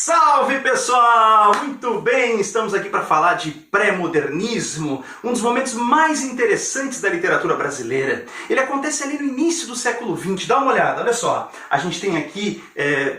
Salve pessoal! Muito bem, estamos aqui para falar de pré-modernismo, um dos momentos mais interessantes da literatura brasileira. Ele acontece ali no início do século XX, dá uma olhada, olha só. A gente tem aqui,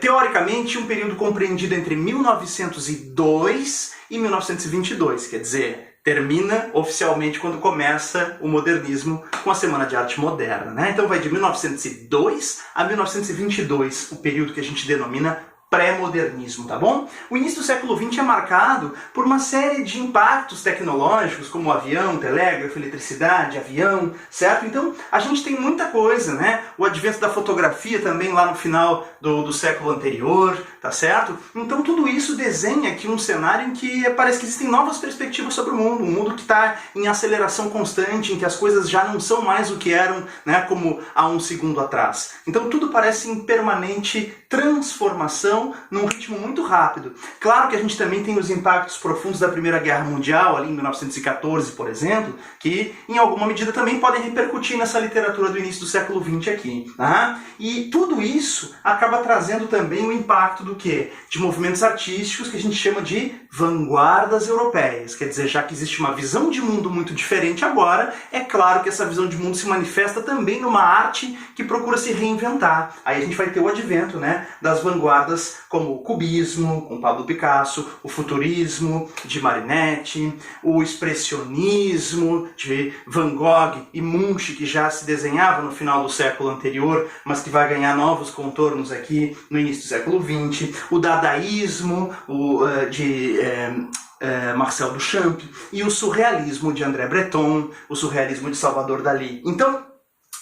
teoricamente, um período compreendido entre 1902 e 1922, quer dizer, termina oficialmente quando começa o modernismo com a Semana de Arte Moderna, né? Então vai de 1902 a 1922, o período que a gente denomina pré-modernismo, tá bom? O início do século XX é marcado por uma série de impactos tecnológicos, como o avião, telégrafo, eletricidade, avião, certo? Então, a gente tem muita coisa, né? O advento da fotografia também lá no final do século anterior, tá certo? Então, tudo isso desenha aqui um cenário em que parece que existem novas perspectivas sobre o mundo, um mundo que está em aceleração constante, em que as coisas já não são mais o que eram, né, como há um segundo atrás. Então, tudo parece em permanente transformação, num ritmo muito rápido. Claro que a gente também tem os impactos profundos da Primeira Guerra Mundial, ali em 1914, por exemplo, que em alguma medida também podem repercutir nessa literatura do início do século XX aqui. Tá? E tudo isso acaba trazendo também o impacto do quê? De movimentos artísticos que a gente chama de vanguardas europeias. Quer dizer, já que existe uma visão de mundo muito diferente agora, é claro que essa visão de mundo se manifesta também numa arte que procura se reinventar. Aí a gente vai ter o advento, né, das vanguardas como o cubismo, com Pablo Picasso, o futurismo, de Marinetti, o expressionismo, de Van Gogh e Munch, que já se desenhava no final do século anterior, mas que vai ganhar novos contornos aqui no início do século XX, o dadaísmo, de Marcel Duchamp, e o surrealismo de André Breton, o surrealismo de Salvador Dalí. Então,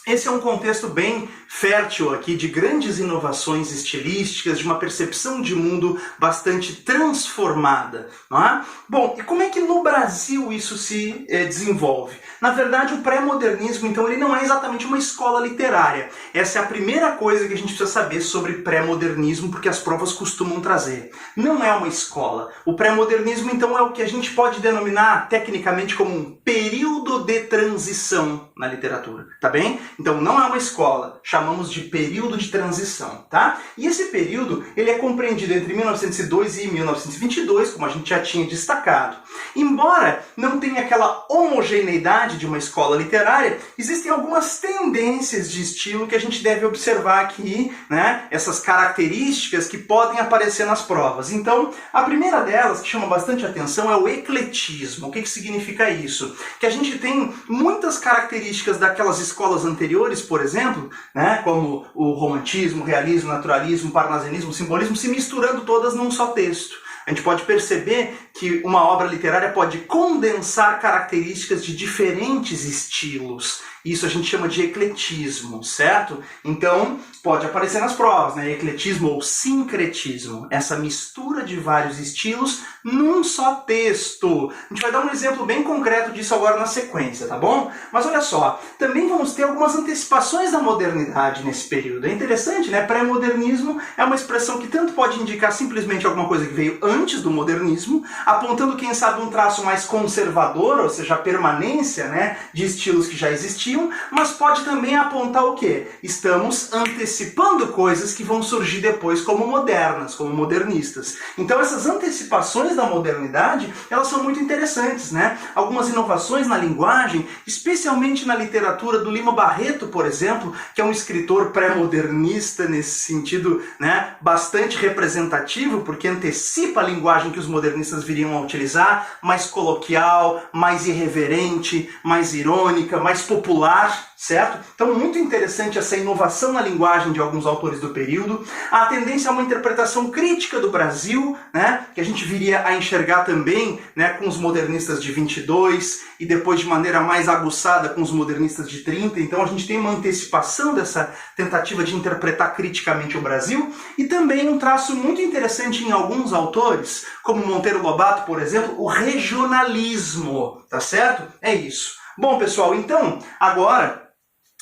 esse é um contexto bem fértil aqui de grandes inovações estilísticas, de uma percepção de mundo bastante transformada, não é? Bom, e como é que no Brasil isso se desenvolve? Na verdade, o pré-modernismo, então, ele não é exatamente uma escola literária. Essa é a primeira coisa que a gente precisa saber sobre pré-modernismo, porque as provas costumam trazer. Não é uma escola. O pré-modernismo, então, é o que a gente pode denominar tecnicamente como um período de transição na literatura, tá bem? Então, não é uma escola, chamamos de período de transição, tá? E esse período, ele é compreendido entre 1902 e 1922, como a gente já tinha destacado. Embora não tenha aquela homogeneidade de uma escola literária, existem algumas tendências de estilo que a gente deve observar aqui, né? Essas características que podem aparecer nas provas. Então, a primeira delas, que chama bastante atenção, é o ecletismo. O que significa isso? Que a gente tem muitas características daquelas escolas anteriores, por exemplo, né? Como o romantismo, o realismo, o naturalismo, o parnasianismo, o simbolismo, se misturando todas num só texto. A gente pode perceber que uma obra literária pode condensar características de diferentes estilos. Isso a gente chama de ecletismo, certo? Então, pode aparecer nas provas, né? Ecletismo ou sincretismo. Essa mistura de vários estilos num só texto. A gente vai dar um exemplo bem concreto disso agora na sequência, tá bom? Mas olha só, também vamos ter algumas antecipações da modernidade nesse período. É interessante, né? Pré-modernismo é uma expressão que tanto pode indicar simplesmente alguma coisa que veio antes do modernismo, apontando, quem sabe, um traço mais conservador, ou seja, a permanência, né, de estilos que já existiam, mas pode também apontar o quê? Estamos antecipando coisas que vão surgir depois como modernas, como modernistas. Então essas antecipações da modernidade, elas são muito interessantes, né? Algumas inovações na linguagem, especialmente na literatura do Lima Barreto, por exemplo, que é um escritor pré-modernista nesse sentido, né, bastante representativo, porque antecipa a linguagem que os modernistas viriam a utilizar, mais coloquial, mais irreverente, mais irônica, mais popular, certo? Então, muito interessante essa inovação na linguagem de alguns autores do período. A tendência a uma interpretação crítica do Brasil, né, que a gente viria a enxergar também, né, com os modernistas de 22 e depois de maneira mais aguçada com os modernistas de 30. Então, a gente tem uma antecipação dessa tentativa de interpretar criticamente o Brasil e também um traço muito interessante em alguns autores, como Monteiro Lobato, por exemplo, o regionalismo, tá certo? É isso. Bom, pessoal, então, agora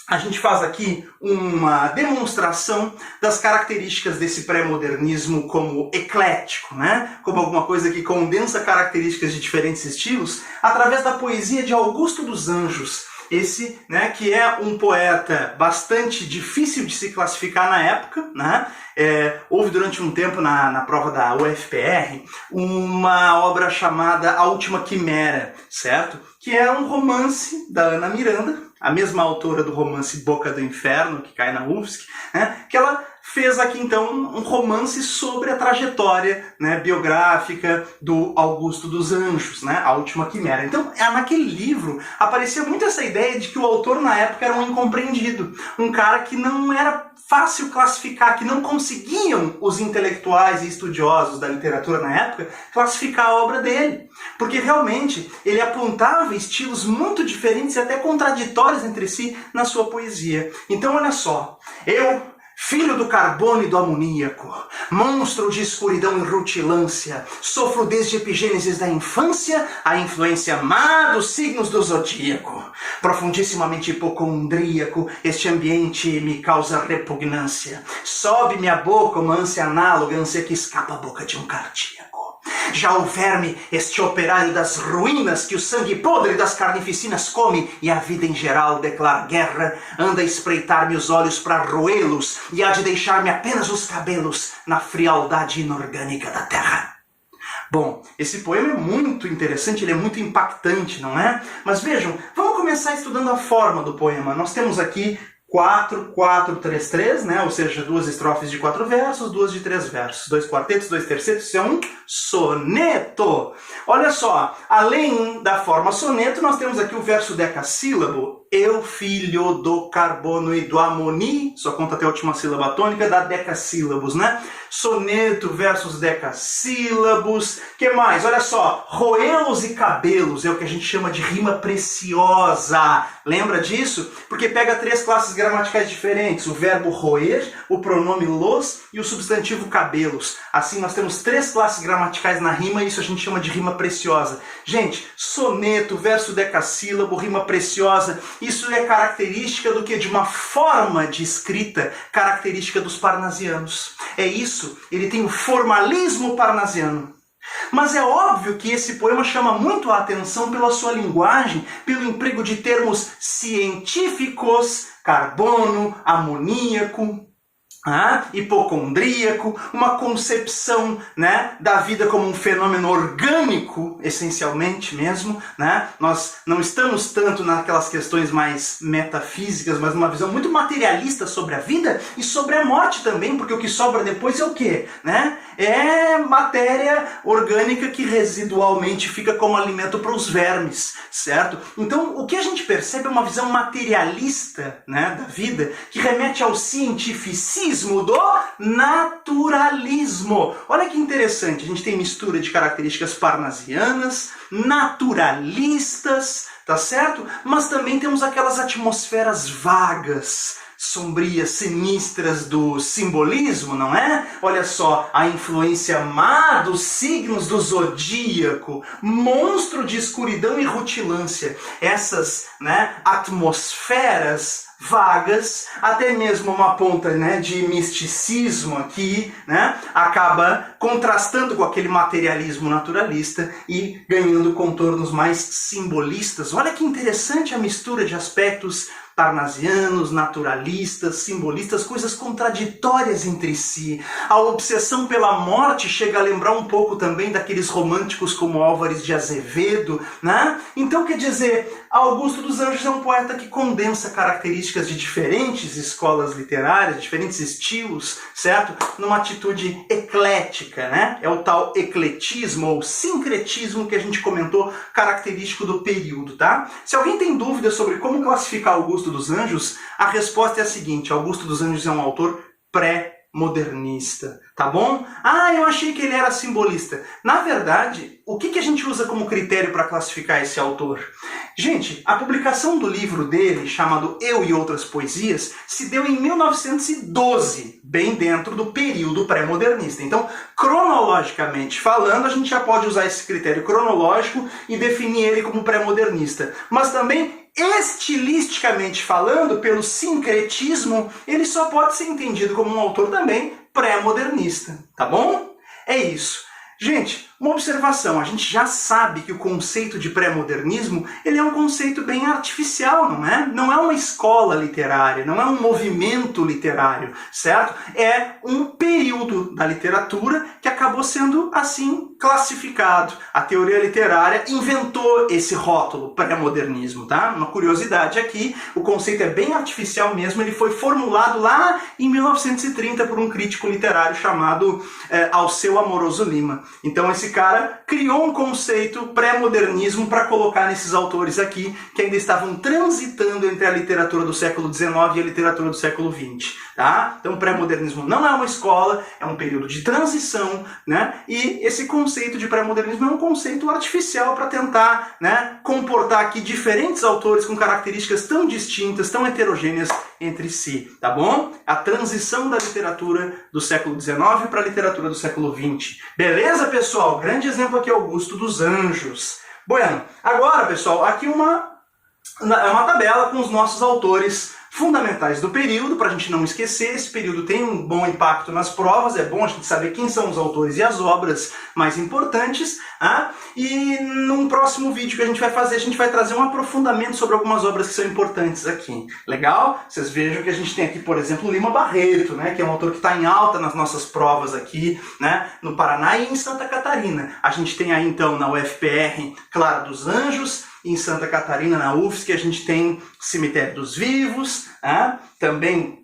a gente faz aqui uma demonstração das características desse pré-modernismo como eclético, né? Como alguma coisa que condensa características de diferentes estilos, através da poesia de Augusto dos Anjos. Esse, né, que é um poeta bastante difícil de se classificar na época, né? Houve durante um tempo na prova da UFPR uma obra chamada A Última Quimera, certo? Que é um romance da Ana Miranda, a mesma autora do romance Boca do Inferno, que cai na UFSC, né? Que ela fez aqui então um romance sobre a trajetória, né, biográfica do Augusto dos Anjos, né, A Última Quimera. Então, naquele livro aparecia muito essa ideia de que o autor na época era um incompreendido, um cara que não era fácil classificar, que não conseguiam os intelectuais e estudiosos da literatura na época classificar a obra dele, porque realmente ele apontava estilos muito diferentes e até contraditórios entre si na sua poesia. Então, olha só, filho do carbono e do amoníaco, monstro de escuridão e rutilância, sofro desde epigênesis da infância a influência má dos signos do zodíaco. Profundissimamente hipocondríaco, este ambiente me causa repugnância. Sobe-me a boca uma ânsia análoga, ânsia que escapa a boca de um cardíaco. Já o verme, este operário das ruínas que o sangue podre das carnificinas come e a vida em geral declara guerra, anda a espreitar-me os olhos para roê-los e há de deixar-me apenas os cabelos na frialdade inorgânica da terra. Bom, esse poema é muito interessante, ele é muito impactante, não é? Mas vejam, vamos começar estudando a forma do poema. Nós temos aqui 4, 4, 3, 3, né? Ou seja, 2 estrofes de 4 versos, 2 de 3 versos. 2 quartetos, 2 tercetos, isso é um soneto. Olha só, além da forma soneto, nós temos aqui o verso decassílabo. Eu, filho do carbono e do amoni, só conta até a última sílaba tônica, dá decassílabos, né? Soneto versus decassílabos. Que mais? Olha só, roelos e cabelos é o que a gente chama de rima preciosa. Lembra disso? Porque pega 3 classes gramaticais diferentes, o verbo roer, o pronome los e o substantivo cabelos. Assim, nós temos 3 classes gramaticais na rima e isso a gente chama de rima preciosa. Gente, soneto, verso decassílabo, rima preciosa, isso é característica do que? De uma forma de escrita característica dos parnasianos. É isso, ele tem o formalismo parnasiano. Mas é óbvio que esse poema chama muito a atenção pela sua linguagem, pelo emprego de termos científicos, carbono, amoníaco, hipocondríaco, uma concepção, né, da vida como um fenômeno orgânico, essencialmente mesmo, né? Nós não estamos tanto naquelas questões mais metafísicas, mas numa visão muito materialista sobre a vida e sobre a morte também, porque o que sobra depois é o quê? Né? É matéria orgânica que residualmente fica como alimento para os vermes, certo? Então, o que a gente percebe é uma visão materialista, né, da vida, que remete ao cientificismo do naturalismo. Olha que interessante, a gente tem mistura de características parnasianas, naturalistas, tá certo? Mas também temos aquelas atmosferas vagas, sombrias, sinistras do simbolismo, não é? Olha só, a influência má dos signos do zodíaco, monstro de escuridão e rutilância. Essas, né, atmosferas vagas, até mesmo uma ponta, né, de misticismo aqui, né, acaba contrastando com aquele materialismo naturalista e ganhando contornos mais simbolistas. Olha que interessante a mistura de aspectos parnasianos, naturalistas, simbolistas, coisas contraditórias entre si. A obsessão pela morte chega a lembrar um pouco também daqueles românticos como Álvares de Azevedo, né? Então, quer dizer, Augusto dos Anjos é um poeta que condensa características de diferentes escolas literárias, diferentes estilos, certo? Numa atitude eclética, né? É o tal ecletismo ou sincretismo que a gente comentou, característico do período, tá? Se alguém tem dúvida sobre como classificar Augusto dos Anjos, a resposta é a seguinte: Augusto dos Anjos é um autor pré-modernista, tá bom? Eu achei que ele era simbolista. Na verdade, o que a gente usa como critério para classificar esse autor? Gente, a publicação do livro dele, chamado Eu e Outras Poesias, se deu em 1912, bem dentro do período pré-modernista. Então, cronologicamente falando, a gente já pode usar esse critério cronológico e definir ele como pré-modernista. Mas também, estilisticamente falando, pelo sincretismo, ele só pode ser entendido como um autor também pré-modernista, tá bom? É isso. Gente, Uma observação, a gente já sabe que o conceito de pré-modernismo ele é um conceito bem artificial, não é? Não é uma escola literária, não é um movimento literário, certo? É um período da literatura que acabou sendo assim classificado. A teoria literária inventou esse rótulo, pré-modernismo, tá? Uma curiosidade aqui, o conceito é bem artificial mesmo, ele foi formulado lá em 1930 por um crítico literário chamado Alceu Amoroso Lima. Então esse cara criou um conceito pré-modernismo para colocar nesses autores aqui que ainda estavam transitando entre a literatura do século XIX e a literatura do século XX. Tá? Então pré-modernismo não é uma escola, é um período de transição, né? E esse conceito de pré-modernismo é um conceito artificial para tentar, né, comportar aqui diferentes autores com características tão distintas, tão heterogêneas entre si, tá bom? A transição da literatura do século XIX para a literatura do século XX. Beleza, pessoal? Grande exemplo aqui é Augusto dos Anjos. Bueno, agora, pessoal, aqui uma tabela com os nossos autores fundamentais do período, para a gente não esquecer. Esse período tem um bom impacto nas provas, é bom a gente saber quem são os autores e as obras mais importantes. E num próximo vídeo que a gente vai fazer, a gente vai trazer um aprofundamento sobre algumas obras que são importantes aqui. Legal? Vocês vejam que a gente tem aqui, por exemplo, Lima Barreto, né, que é um autor que está em alta nas nossas provas aqui, né, no Paraná e em Santa Catarina. A gente tem aí, então, na UFPR, Clara dos Anjos. Em Santa Catarina, na UFSC, a gente tem Cemitério dos Vivos, também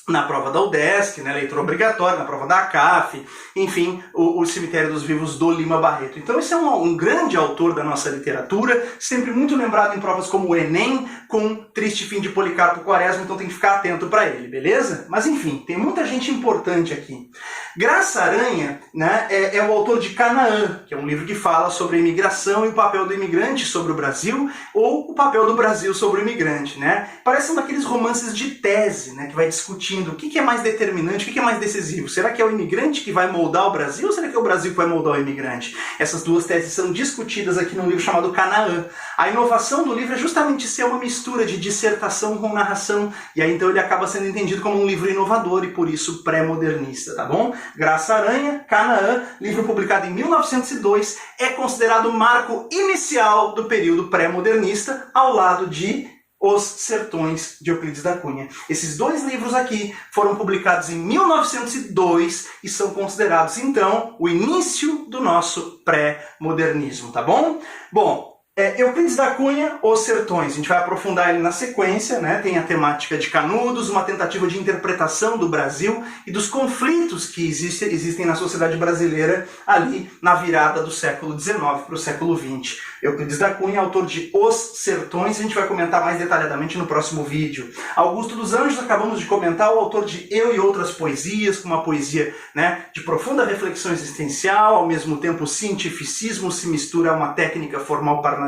na prova da UDESC, né, leitura obrigatória, na prova da CAF, enfim, o Cemitério dos Vivos do Lima Barreto. Então esse é um grande autor da nossa literatura, sempre muito lembrado em provas como o Enem, com Triste Fim de Policarpo Quaresma, então tem que ficar atento para ele, beleza? Mas enfim, tem muita gente importante aqui. Graça Aranha, né, é o autor de Canaã, que é um livro que fala sobre a imigração e o papel do imigrante sobre o Brasil, ou o papel do Brasil sobre o imigrante, né? Parece um daqueles romances de tese, né, que vai discutir o que é mais determinante, o que é mais decisivo. Será que é o imigrante que vai moldar o Brasil ou será que é o Brasil que vai moldar o imigrante? Essas duas teses são discutidas aqui num livro chamado Canaã. A inovação do livro é justamente ser uma mistura de dissertação com narração, e aí então ele acaba sendo entendido como um livro inovador e por isso pré-modernista, tá bom? Graça Aranha, Canaã, livro publicado em 1902, é considerado o marco inicial do período pré-modernista, ao lado de Os Sertões, de Euclides da Cunha. Esses dois livros aqui foram publicados em 1902 e são considerados, então, o início do nosso pré-modernismo, tá bom? Bom, Euclides da Cunha, Os Sertões, a gente vai aprofundar ele na sequência, né? Tem a temática de Canudos, uma tentativa de interpretação do Brasil e dos conflitos que existem na sociedade brasileira ali na virada do século XIX para o século XX. Euclides da Cunha, autor de Os Sertões, a gente vai comentar mais detalhadamente no próximo vídeo. Augusto dos Anjos, acabamos de comentar, o autor de Eu e Outras Poesias, com uma poesia, né, de profunda reflexão existencial, ao mesmo tempo o cientificismo se mistura a uma técnica formal parnasiana.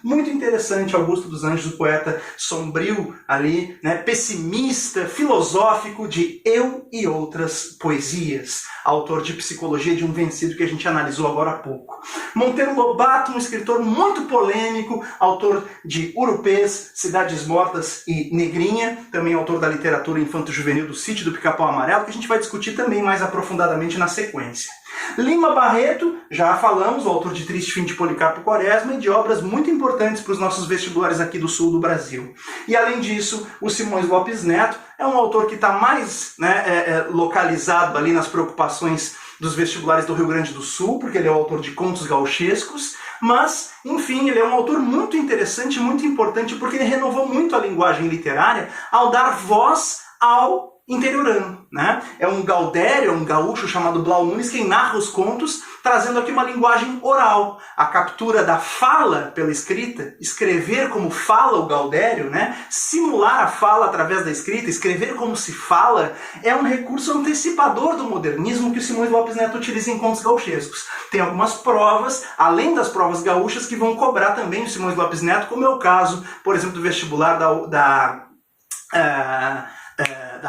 Muito interessante, Augusto dos Anjos, o poeta sombrio ali, né, pessimista, filosófico de Eu e Outras Poesias. Autor de Psicologia de um Vencido, que a gente analisou agora há pouco. Monteiro Lobato, um escritor muito polêmico, autor de Urupês, Cidades Mortas e Negrinha, também autor da literatura infanto-juvenil do Sítio do Pica-Pau Amarelo, que a gente vai discutir também mais aprofundadamente na sequência. Lima Barreto, já falamos, o autor de Triste Fim de Policarpo Quaresma e de obras muito importantes para os nossos vestibulares aqui do sul do Brasil. E além disso, o Simões Lopes Neto é um autor que está mais, né, localizado ali nas preocupações dos vestibulares do Rio Grande do Sul, porque ele é o autor de contos gauchescos, mas, enfim, ele é um autor muito interessante, muito importante, porque ele renovou muito a linguagem literária ao dar voz ao interiorano, né? É um gaudério, um gaúcho chamado Blau Nunes quem narra os contos, trazendo aqui uma linguagem oral. A captura da fala pela escrita, escrever como fala o gaudério, né? Simular a fala através da escrita, escrever como se fala, é um recurso antecipador do modernismo que o Simões Lopes Neto utiliza em contos gauchescos. Tem algumas provas, além das provas gaúchas, que vão cobrar também o Simões Lopes Neto, como é o caso, por exemplo, do vestibular da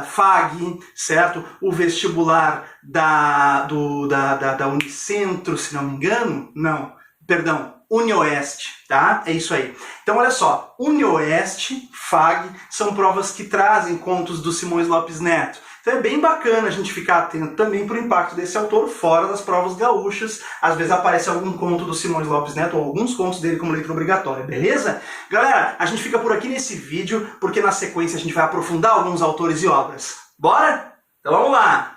FAG, certo? O vestibular da Unicentro, se não me engano, não, perdão, Unioeste, tá? É isso aí. Então, olha só, Unioeste, FAG, são provas que trazem contos do Simões Lopes Neto. Então é bem bacana a gente ficar atento também para o impacto desse autor fora das provas gaúchas. Às vezes aparece algum conto do Simões Lopes Neto ou alguns contos dele como leitura obrigatória, beleza? Galera, a gente fica por aqui nesse vídeo porque na sequência a gente vai aprofundar alguns autores e obras. Bora? Então vamos lá!